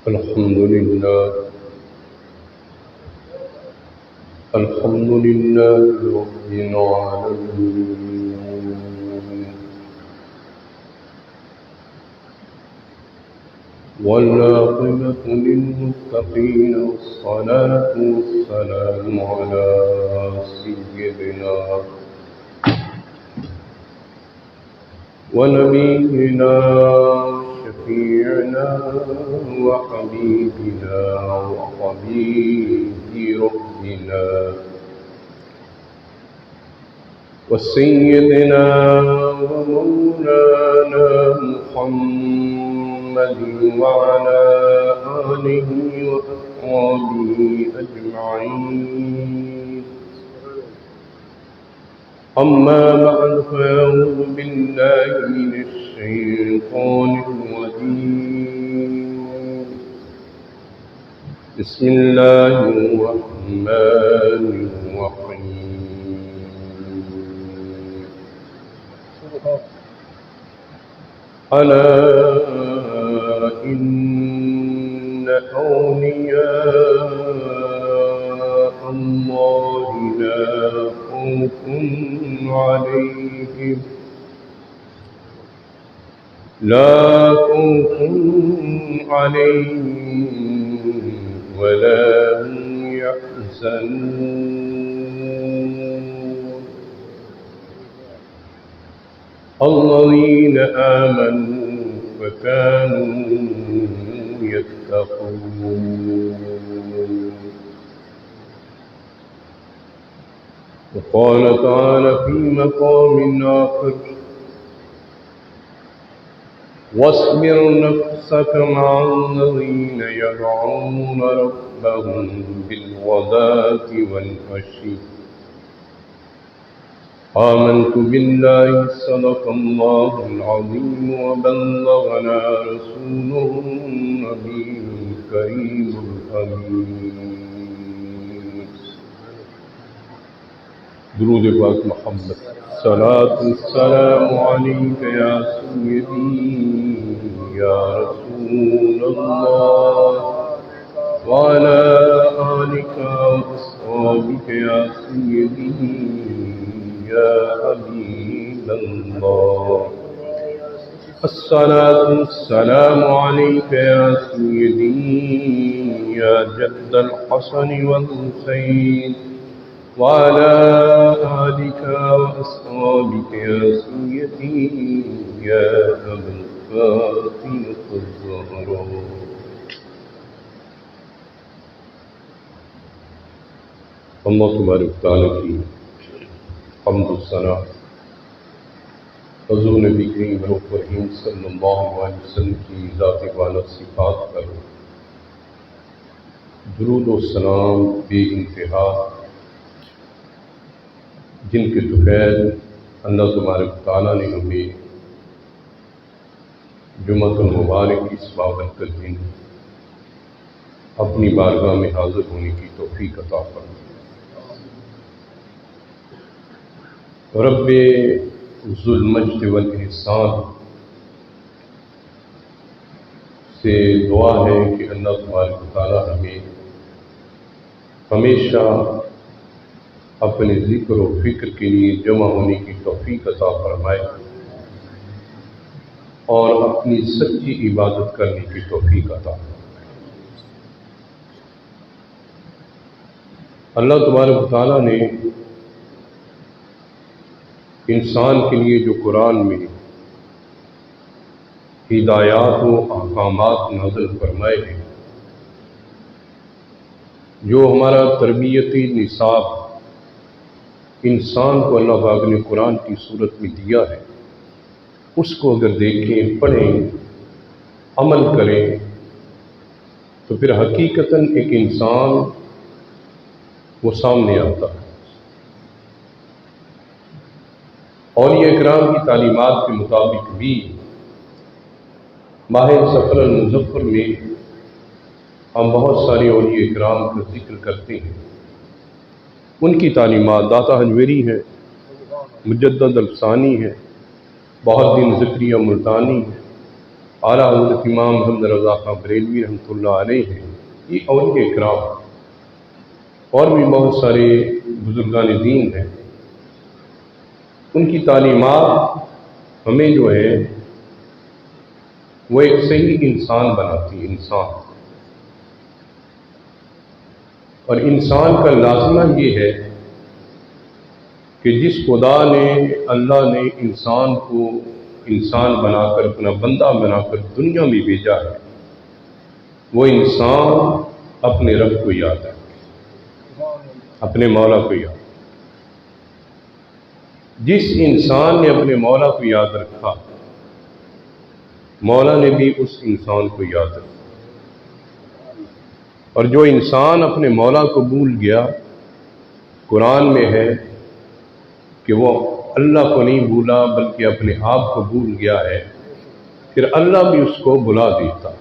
الحمد لله رب العالمين، والعاقبة للمتقين، والصلاة والسلام على سيدنا ونبينا شفيعنا وحبيبنا وحبيب ربنا وسيدنا ومولانا محمد وعلى آله وأصحابه أجمعين. أما بعد، فأعوذ بالله من الشيطان الرجيم. بسم الله الرحمن الرحيم. ألا إن أولياء الله لا خوف عليهم ولا هم يحزنون. الذين آمنوا وكانوا يتقون. وقال تعالى في مقام آخر: واصبر نفسك مع الذين يدعون ربهم بالغداة والعشي. آمنت بالله صدق الله العظيم وبلغنا رسوله النبي الكريم الأمين. درود پاک محمد. صلاة السلام عليك يا سيدي يا رسول الله، وعلى آلك وأصحابك يا سيدي يا حبيب الله. الصلاة والسلام عليك يا سيدي يا جد الحسن والحسين، وعلى آلك وأصحابك يا سيدي يا أبا الفاطمة الزهراء. اللہ تبارک تعالیٰ کی حمد و ثنا حضور نبی کریم رؤوف رحیم صلی اللہ علیہ وسلم کی ذات والا صفات پر درود و سلام بے انتہا، جن کے توفیل اللہ تبارک تعالیٰ نے ہمیں جمعۃ المبارک اس بابرکت دن اپنی بارگاہ میں حاضر ہونے کی توفیق عطا فرمائے۔ رب ذو المجد والاحسان سے دعا ہے کہ اللہ تبارک تعالیٰ ہمیں ہمیشہ اپنے ذکر و فکر کے لیے جمع ہونے کی توفیق عطا فرمائے اور اپنی سچی عبادت کرنے کی توفیق عطا فرمائے۔ اللہ تبارک تعالیٰ نے انسان کے لیے جو قرآن میں ہدایات و احکامات نازل فرمائے ہیں، جو ہمارا تربیتی نصاب انسان کو اللہ پاک نے قرآن کی صورت میں دیا ہے، اس کو اگر دیکھیں، پڑھیں، عمل کریں تو پھر حقیقتاً ایک انسان وہ سامنے آتا ہے۔ اولیاء کرام کی تعلیمات کے مطابق بھی ماہ سفر المظفر میں ہم بہت سارے اولیاء کرام کا ذکر کرتے ہیں۔ ان کی تعلیمات داتا حجویری ہے، مجدد الفسانی ہے، بہت دن ذکریہ ملتانی ہے، اعلیٰ حضرت امام محمد رضا خان بریلوی رحمۃ اللہ علیہ ہیں، یہ اولیاء کرام اور بھی بہت سارے بزرگان دین ہیں، ان کی تعلیمات ہمیں جو ہے وہ ایک صحیح انسان بناتی ہے، انسان، اور انسان کا لازمہ یہ ہے کہ جس خدا نے، اللہ نے انسان کو انسان بنا کر، اپنا بندہ بنا کر دنیا میں بھیجا ہے، وہ انسان اپنے رب کو یاد رکھے، اپنے مولا کو یاد۔ جس انسان نے اپنے مولا کو یاد رکھا، مولا نے بھی اس انسان کو یاد رکھا، اور جو انسان اپنے مولا کو بھول گیا، قرآن میں ہے کہ وہ اللہ کو نہیں بھولا بلکہ اپنے آپ کو بھول گیا ہے، پھر اللہ بھی اس کو بلا دیتا ہے۔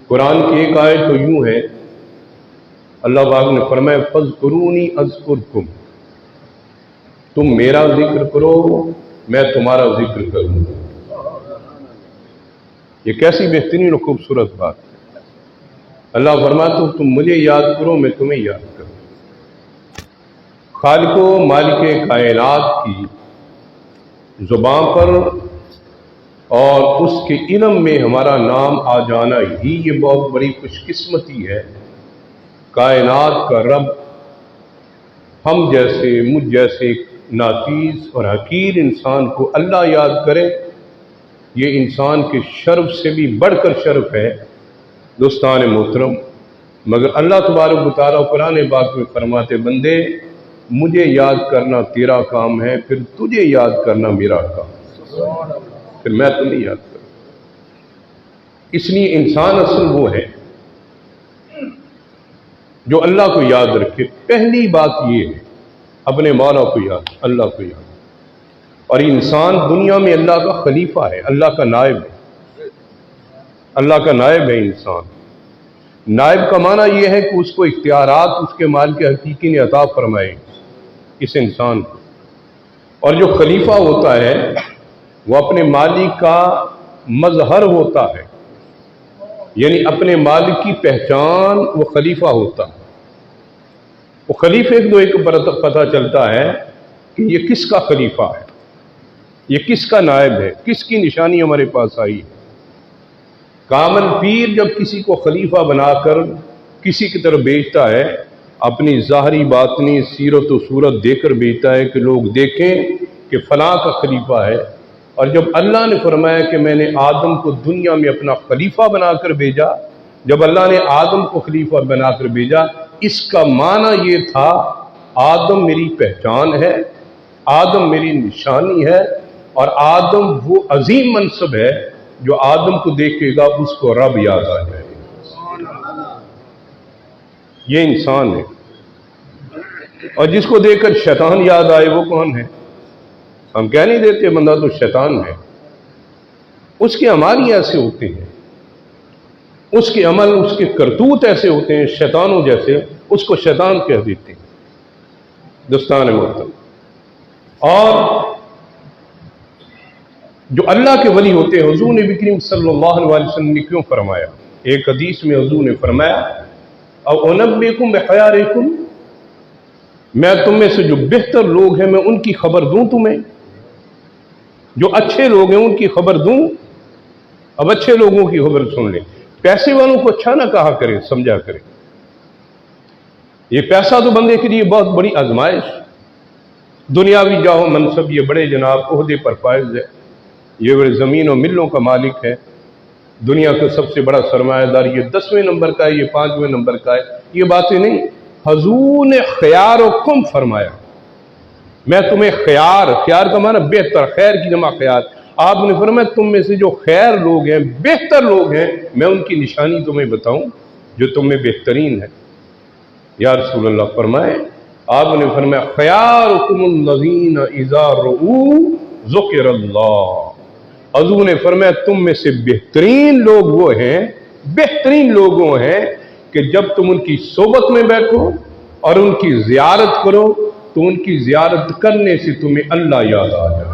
قرآن کی ایک آیت تو یوں ہے، اللہ پاک نے فرمایا فاذکرونی اذکرکم، تم میرا ذکر کرو میں تمہارا ذکر کروں۔ یہ کیسی بہترین اور خوبصورت بات ہے۔ اللہ فرماتا ہے تم مجھے یاد کرو میں تمہیں یاد کروں۔ خالق و مالک کائنات کی زبان پر اور اس کے علم میں ہمارا نام آ جانا ہی یہ بہت بڑی خوش قسمتی ہے۔ کائنات کا رب ہم جیسے، مجھ جیسے ناچیز اور حقیر انسان کو اللہ یاد کرے، یہ انسان کے شرف سے بھی بڑھ کر شرف ہے دوستان محترم۔ مگر اللہ تبارک و تعالیٰ قرآن پاک میں فرماتے بندے مجھے یاد کرنا تیرا کام ہے، پھر تجھے یاد کرنا میرا کام، پھر میں تمہیں یاد کروں۔ اس لیے انسان اصل وہ ہے جو اللہ کو یاد رکھے۔ پہلی بات یہ ہے اپنے مولا کو یاد، اللہ کو یاد، اور انسان دنیا میں اللہ کا خلیفہ ہے، اللہ کا نائب ہے، اللہ کا نائب ہے انسان۔ نائب کا معنی یہ ہے کہ اس کو اختیارات اس کے مالک حقیقی نے عطا فرمائے اس انسان کو، اور جو خلیفہ ہوتا ہے وہ اپنے مالک کا مظہر ہوتا ہے، یعنی اپنے مالک کی پہچان وہ خلیفہ ہوتا ہے۔ وہ خلیفے کو ایک پتہ چلتا ہے کہ یہ کس کا خلیفہ ہے، یہ کس کا نائب ہے، کس کی نشانی ہمارے پاس آئی ہے۔ کامل پیر جب کسی کو خلیفہ بنا کر کسی کی طرف بھیجتا ہے، اپنی ظاہری باطنی سیرت و صورت دے کر بھیجتا ہے کہ لوگ دیکھیں کہ فلاں کا خلیفہ ہے۔ اور جب اللہ نے فرمایا کہ میں نے آدم کو دنیا میں اپنا خلیفہ بنا کر بھیجا، جب اللہ نے آدم کو خلیفہ بنا کر بھیجا، اس کا معنی یہ تھا آدم میری پہچان ہے، آدم میری نشانی ہے، اور آدم وہ عظیم منصب ہے جو آدم کو دیکھے گا اس کو رب یاد آ جائے گا۔ یہ انسان ہے، اور جس کو دیکھ کر شیطان یاد آئے وہ کون ہے؟ ہم کہہ نہیں دیتے بندہ تو شیطان ہے، اس کے اعمال ہی ایسے ہوتے ہیں، اس کے عمل، اس کے کرتوت ایسے ہوتے ہیں شیطانوں جیسے، اس کو شیطان کہہ دیتے ہیں دوستان محترم۔ اور جو اللہ کے ولی ہوتے ہیں، حضور نبی کریم صلی اللہ علیہ وسلم نے کیوں فرمایا؟ ایک حدیث میں حضور نے فرمایا او انبئکم بخیارکم، میں تم میں سے جو بہتر لوگ ہیں میں ان کی خبر دوں تمہیں، جو اچھے لوگ ہیں ان کی خبر دوں۔ اب اچھے لوگوں کی خبر سن لیں، پیسے والوں کو اچھا نہ کہا کرے، سمجھا کرے۔ یہ پیسہ تو بندے کے لیے بہت بڑی آزمائش، دنیاوی جاہ و منصب، یہ بڑے جناب عہدے پر فائز ہے، یہ بڑے زمین و ملوں کا مالک ہے، دنیا کا سب سے بڑا سرمایہ دار، یہ 10ویں نمبر کا ہے، یہ 5ویں نمبر کا ہے، یہ باتیں نہیں۔ حضور نے خیارکم فرمایا، میں تمہیں خیار کا معنی بہتر، خیر کی جمع خیار، آپ نے فرمایا تم میں سے جو خیر لوگ ہیں، بہتر لوگ ہیں، میں ان کی نشانی تمہیں بتاؤں جو تم میں بہترین ہے۔ یا رسول اللہ فرمائے، آپ نے فرمایا خیارکم الذین اذا رؤوا ذکر اللہ، حضور نے فرمایا تم میں سے بہترین لوگ وہ ہیں، بہترین لوگ وہ ہیں کہ جب تم ان کی صحبت میں بیٹھو اور ان کی زیارت کرو تو ان کی زیارت کرنے سے تمہیں اللہ یاد آ جائے۔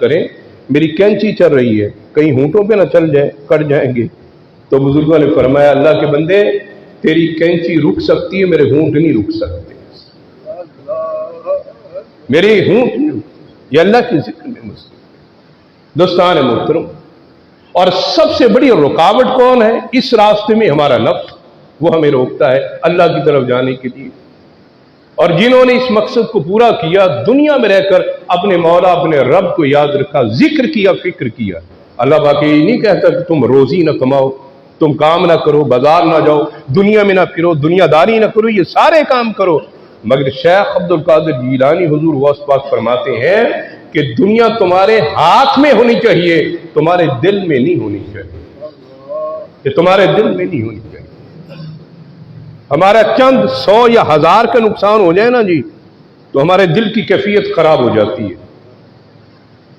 کریں، میری کینچی چل رہی ہے، کہیں ہونٹوں پہ نہ چل جائے، کٹ جائیں گے۔ تو بزرگوں نے فرمایا اللہ کے بندے تیری کینچی رک سکتی ہے، میرے ہونٹ نہیں رک سکتے، میری ہونٹ نہیں رک۔ یہ اللہ کے ذکر میں مسئلہ۔ دوستان محترم، اور سب سے بڑی رکاوٹ کون ہے اس راستے میں؟ ہمارا نفس، وہ ہمیں روکتا ہے اللہ کی طرف جانے کے لیے۔ اور جنہوں نے اس مقصد کو پورا کیا، دنیا میں رہ کر اپنے مولا اپنے رب کو یاد رکھا، ذکر کیا، فکر کیا۔ اللہ باقی یہ نہیں کہتا کہ تم روزی نہ کماؤ، تم کام نہ کرو، بازار نہ جاؤ، دنیا میں نہ پھرو، دنیا داری نہ کرو، یہ سارے کام کرو، مگر شیخ عبد القادر جیلانی حضور غوث پاک فرماتے ہیں کہ دنیا تمہارے ہاتھ میں ہونی چاہیے، تمہارے دل میں نہیں ہونی چاہیے، کہ تمہارے دل میں نہیں ہونی چاہیے۔ ہمارا چند 100 یا 1000 کا نقصان ہو جائے نا جی تو ہمارے دل کی کیفیت خراب ہو جاتی ہے۔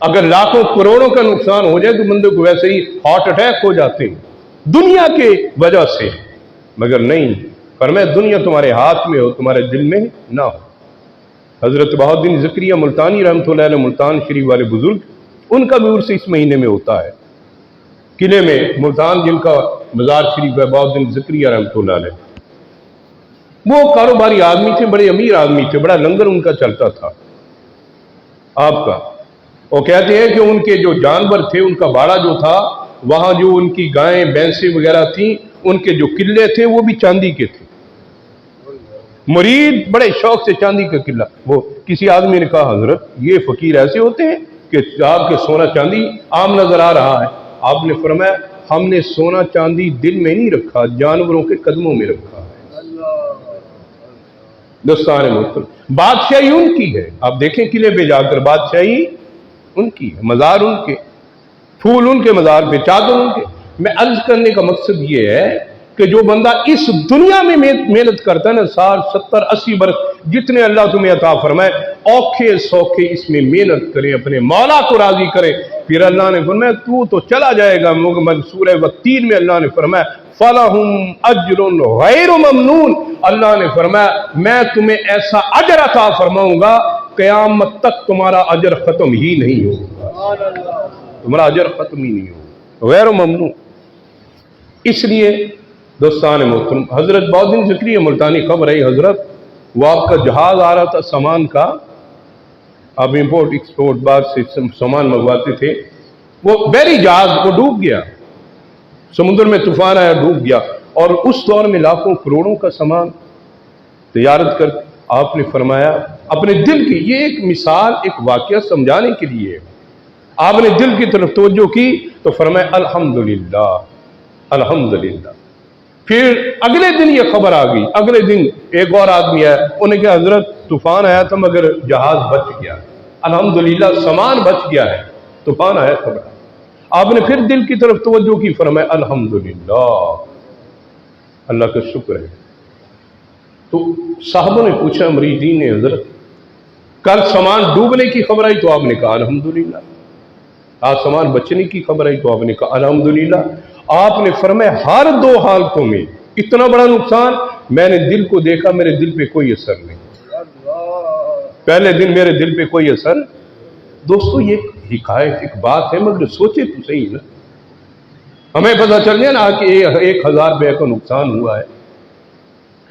اگر لاکھوں کروڑوں کا نقصان ہو جائے تو بندے کو ویسے ہی ہارٹ اٹیک ہو جاتے ہیں دنیا کے وجہ سے، مگر نہیں، فرمایا دنیا تمہارے ہاتھ میں ہو، تمہارے دل میں نہ ہو۔ حضرت بہاؤالدین زکریا ملتانی رحمۃ اللہ علیہ، ملتان شریف والے بزرگ، ان کا بھی عرس اس مہینے میں ہوتا ہے قلعے میں ملتان، جن کا مزار شریف ہے بہاؤالدین زکریا رحمۃ اللہ علیہ۔ وہ کاروباری آدمی تھے، بڑے امیر آدمی تھے، بڑا لنگر ان کا چلتا تھا آپ کا۔ وہ کہتے ہیں کہ ان کے جو جانور تھے، ان کا باڑہ جو تھا، وہاں جو ان کی گائیں بھینسیں وغیرہ تھیں، ان کے جو قلعے تھے وہ بھی چاندی کے تھے۔ مرید بڑے شوق سے چاندی کا قلعہ۔ وہ کسی آدمی نے کہا حضرت یہ فقیر ایسے ہوتے ہیں کہ آپ کے سونا چاندی عام نظر آ رہا ہے؟ آپ نے فرمایا ہم نے سونا چاندی دل میں نہیں رکھا، جانوروں کے قدموں میں رکھا ہے۔ دوستان محترم، بادشاہی ان کی ہے، آپ دیکھیں قلعے پہ جا کر، بادشاہی ان کی ہے، مزار ان کے، پھول ان کے مزار پہ، چادر ان کے۔ میں عرض کرنے کا مقصد یہ ہے کہ جو بندہ اس دنیا میں محنت کرتا ہے نا، 60 70 80 برس جتنے اللہ تمہیں عطا فرمائے، اوکھے سوکھے اس میں محنت کرے، اپنے مولا کو راضی کرے، پھر اللہ نے فرمایا تو چلا جائے گا۔ سورہ وتین میں اللہ نے فرمایا فَلَهُمْ أَجْرٌ غَيْرُ مَمْنُونَ، اللہ نے فرمایا میں تمہیں ایسا اجر عطا فرماؤں گا قیامت تک تمہارا اجر ختم ہی نہیں ہوگا، تمہارا اجر ختم ہی نہیں ہوگا، غیر ممنون۔ اس لیے دوستان محترم، حضرت بہاؤالدین زکریا ملتانی خبر ہے حضرت، وہ آپ کا جہاز آ رہا تھا سامان کا، آپ امپورٹ ایکسپورٹ بعد سے سامان منگواتے تھے، وہ بحری جہاز وہ ڈوب گیا، سمندر میں طوفان آیا، ڈوب گیا، اور اس دور میں لاکھوں کروڑوں کا سامان تجارت کر۔ آپ نے فرمایا اپنے دل کی، یہ ایک مثال، ایک واقعہ سمجھانے کے لیے، آپ نے دل کی طرف توجہ کی تو فرمایا الحمدللہ الحمدللہ۔ پھر اگلے دن یہ خبر آ گئی، اگلے دن ایک اور آدمی آیا، انہوں نے کہا حضرت طوفان آیا تھا مگر جہاز بچ گیا، الحمدللہ سامان بچ گیا ہے، طوفان آیا خبر۔ آپ نے پھر دل کی طرف توجہ کی، فرمایا الحمدللہ، اللہ کا شکر ہے۔ تو صاحبوں نے پوچھا، مریدین نے، حضرت کل سامان ڈوبنے کی خبر آئی تو آپ نے کہا الحمدللہ، آج سامان بچنے کی خبر آئی تو آپ نے کہا الحمدللہ۔ آپ نے فرمایا ہر 2 حالتوں میں اتنا بڑا نقصان میں نے دل کو دیکھا، میرے دل پہ کوئی اثر نہیں، پہلے دن میرے دل پہ کوئی اثر۔ دوستو یہ حکایت ایک بات ہے، مگر سوچے تو صحیح نا، ہمیں پتہ چل گیا نا کہ 1000 روپے کا نقصان ہوا ہے۔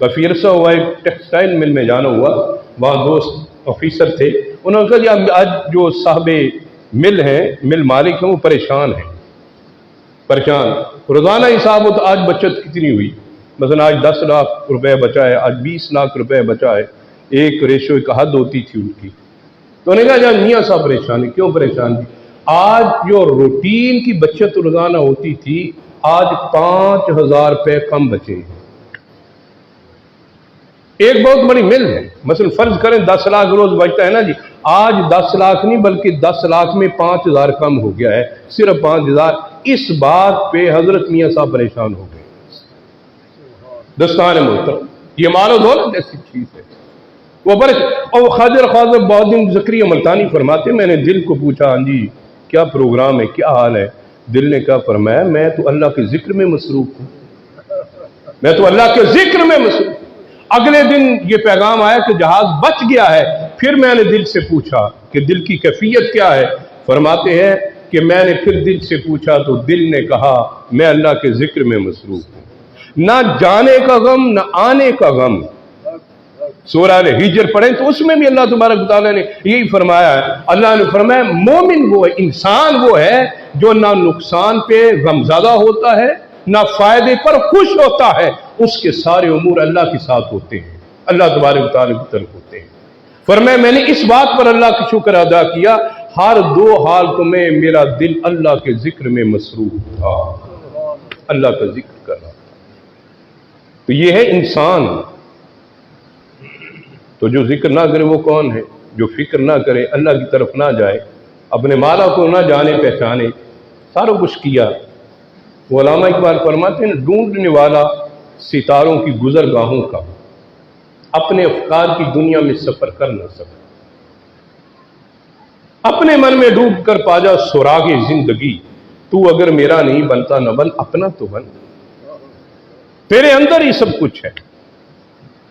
کافی عرصہ ہوا، ایک ٹیکسٹائل مل میں جانا ہوا، وہاں دوست آفیسر تھے، انہوں نے کہا جی آج جو صاحب مل ہیں، مل مالک ہیں، وہ پریشان ہیں، پریشان، روزانہ حساب ہو تو آج بچت کتنی ہوئی، مثلا آج 10 لاکھ روپے بچا ہے، آج 20 لاکھ روپے بچا ہے، ایک ریشو ایک حد ہوتی تھی ان کی۔ تو انہوں نے کہا جی میاں صاحب پریشان ہے، کیوں پریشان تھی؟ آج جو روٹین کی بچت روزانہ ہوتی تھی، آج 5000 روپے کم بچے ہیں۔ ایک بہت بڑی مل ہے، مثلا فرض کریں 10 لاکھ روز بچتا ہے نا جی، آج 10 لاکھ نہیں بلکہ 10 لاکھ میں 5000 کم ہو گیا ہے، صرف 5000۔ اس بات پہ حضرت میاں صاحب پریشان ہو گئے۔ دوستان محترم، یہ مال و دولت ایسی چیز ہے، وہ اور خواجہ بہاؤالدین زکریا ملتانی فرماتے میں نے دل کو پوچھا ہاں جی کیا پروگرام ہے، کیا حال ہے؟ دل نے کہا فرمایا میں تو اللہ کے ذکر میں مصروف ہوں، میں تو اللہ کے ذکر میں مصروف ہوں۔ اگلے دن یہ پیغام آیا کہ جہاز بچ گیا ہے، پھر میں نے دل سے پوچھا کہ دل کی کیفیت کیا ہے؟ فرماتے ہیں کہ میں نے پھر دل سے پوچھا تو دل نے کہا میں اللہ کے ذکر میں مصروف ہوں، نہ جانے کا غم نہ آنے کا غم۔ سورہ ہجر پڑھیں تو اس میں بھی اللہ تبارک و تعالیٰ نے یہی فرمایا ہے۔ اللہ نے فرمایا مومن وہ ہے، انسان وہ ہے جو نہ نقصان پہ غمزدہ ہوتا ہے نہ فائدے پر خوش ہوتا ہے، اس کے سارے امور اللہ کے ساتھ ہوتے ہیں، اللہ تبارک و تعالیٰ کی طرف ہوتے ہیں۔ فرمایا میں نے اس بات پر اللہ کا شکر ادا کیا ہر دو حالتوں میں میرا دل اللہ کے ذکر میں مصروف تھا، اللہ کا ذکر کر رہا تھا۔ تو یہ ہے انسان۔ تو جو ذکر نہ کرے وہ کون ہے؟ جو فکر نہ کرے، اللہ کی طرف نہ جائے، اپنے مالا کو نہ جانے پہچانے، سارا کچھ کیا۔ وہ علامہ اقبال فرماتے ہیں ڈھونڈنے والا ستاروں کی گزرگاہوں کا اپنے افکار کی دنیا میں سفر کر نہ سکے، اپنے من میں ڈوب کر پا جا سراغ زندگی، تو اگر میرا نہیں بنتا نہ بن اپنا تو بن، تیرے اندر ہی سب کچھ ہے۔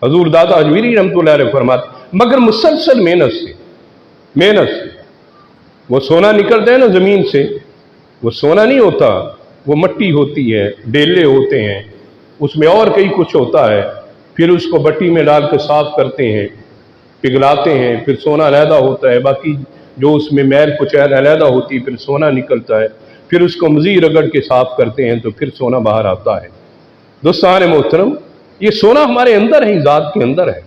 حضور دادا اجمیری رحمۃ اللہ علیہ فرماتے مگر مسلسل محنت سے وہ سونا نکلتا ہے نا زمین سے، وہ سونا نہیں ہوتا، وہ مٹی ہوتی ہے، ڈیلے ہوتے ہیں، اس میں اور کئی کچھ ہوتا ہے، پھر اس کو بٹی میں ڈال کے صاف کرتے ہیں، پگھلاتے ہیں، پھر سونا علیحدہ ہوتا ہے، باقی جو اس میں میل کچھ علیحدہ ہوتی ہے، پھر سونا نکلتا ہے، پھر اس کو مزید رگڑ کے صاف کرتے ہیں تو پھر سونا باہر آتا ہے۔ دوستان محترم، یہ سونا ہمارے اندر ہے، ذات کے اندر ہے۔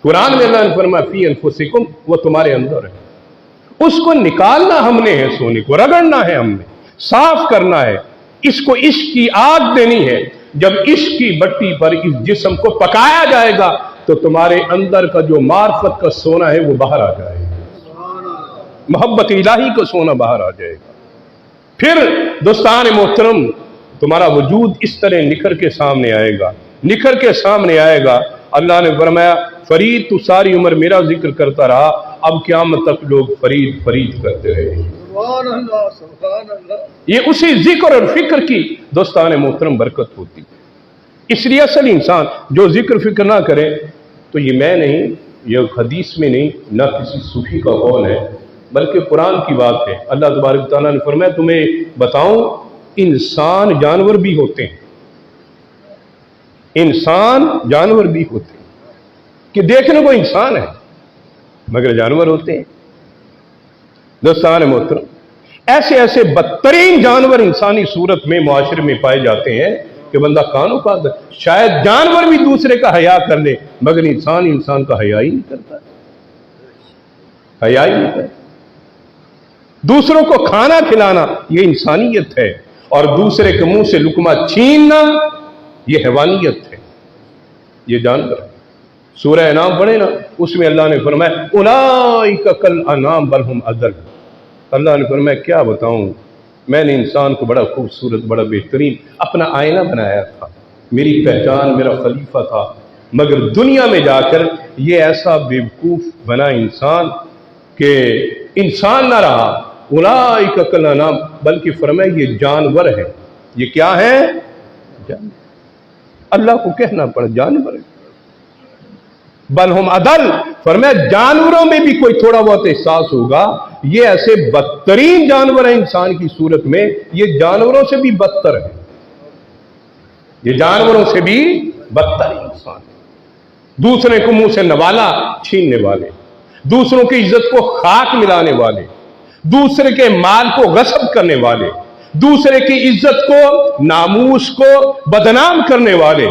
قرآن میں اللہ نے فرمایا فی انفسکم، وہ تمہارے اندر ہے، اس کو نکالنا ہم نے ہے، سونے کو رگڑنا ہے، ہم نے صاف کرنا ہے، اس کو عشق کی آگ دینی ہے۔ جب عشق کی بٹی پر اس جسم کو پکایا جائے گا تو تمہارے اندر کا جو معرفت کا سونا ہے وہ باہر آ جائے گا، محبت الہی کا سونا باہر آ جائے گا۔ پھر دوستان محترم تمہارا وجود اس طرح نکھر کے سامنے آئے گا، نکھر کے سامنے آئے گا۔ اللہ نے فرمایا فرید تو ساری عمر میرا ذکر کرتا رہا، اب قیامت تک لوگ فرید فرید کرتے رہے۔ سبحان اللہ، سبحان اللہ۔ یہ اسی ذکر اور فکر کی دوستان محترم برکت ہوتی ہے۔ اس لیے اصل انسان جو ذکر فکر نہ کرے تو یہ میں نہیں، یہ حدیث میں نہیں، نہ کسی صوفی کا قول ہے، بلکہ قرآن کی بات ہے۔ اللہ تبارک تعالیٰ نے فرمایا تمہیں بتاؤں انسان جانور بھی ہوتے ہیں، انسان جانور بھی ہوتے ہیں، کہ دیکھنے کو انسان ہے مگر جانور ہوتے ہیں۔ دوستان محترم ایسے ایسے بدترین جانور انسانی صورت میں معاشرے میں پائے جاتے ہیں کہ بندہ کانوں کا شاید جانور بھی دوسرے کا حیا کر لے مگر انسان کا حیا ہی نہیں کرتا، حیا ہی نہیں کرتا۔ دوسروں کو کھانا کھلانا یہ انسانیت ہے، اور دوسرے کے منہ سے لقمہ چھیننا یہ حیوانیت ہے، یہ جانور ہے۔ سورہ انعام پڑھے نا، اس میں اللہ نے فرمایا اولئک کالانعام بل ھم اضل۔ اللہ نے فرمایا کیا بتاؤں، میں نے انسان کو بڑا خوبصورت بڑا بہترین اپنا آئینہ بنایا تھا، میری پہچان میرا خلیفہ تھا، مگر دنیا میں جا کر یہ ایسا بیوقوف بنا انسان کہ انسان نہ رہا۔ اولئک کالانعام، بلکہ فرمایا یہ جانور ہے۔ یہ کیا ہے؟ جانور۔ اللہ کو کہنا پڑا جانور ہے۔ بل ہم اضل، فرمایا جانوروں میں بھی کوئی تھوڑا بہت احساس ہوگا، یہ ایسے بدترین جانور ہیں انسان کی صورت میں، یہ جانوروں سے بھی بدتر ہے، یہ جانوروں سے بھی بدتر انسان ہے۔ دوسرے کو منہ سے نوالا چھیننے والے، دوسروں کی عزت کو خاک ملانے والے، دوسرے کے مال کو غصب کرنے والے، دوسرے کی عزت کو ناموس کو بدنام کرنے والے۔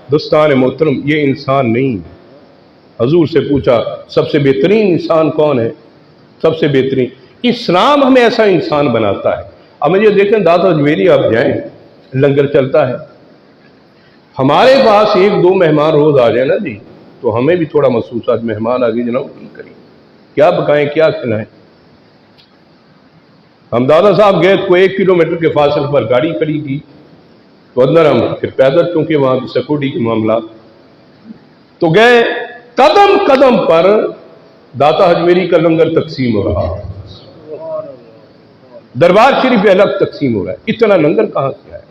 دوستان محترم یہ انسان نہیں ہے۔ حضور سے پوچھا سب سے بہترین انسان کون ہے؟ سب سے بہترین اسلام ہمیں ایسا انسان بناتا ہے۔ اب مجھے دیکھیں دادا اجمیری آپ جائیں، لنگر چلتا ہے، ہمارے پاس ایک دو مہمان روز آ جائیں نا جی تو ہمیں بھی تھوڑا محسوس آج مہمان آ گئے جناب کریں کیا پکائیں کیا کھلائیں۔ ہم دادا صاحب گئے کو 1 کلومیٹر کے فاصلے پر گاڑی کھڑی کی تو اندر ہم پھر پیدل، کیونکہ وہاں کی سیکورٹی کے معاملات، تو گئے قدم قدم پر داتا اجمیری کا لنگر تقسیم ہو رہا ہے، دربار شریف الگ تقسیم ہو رہا ہے۔ اتنا لنگر کہاں سے آیا؟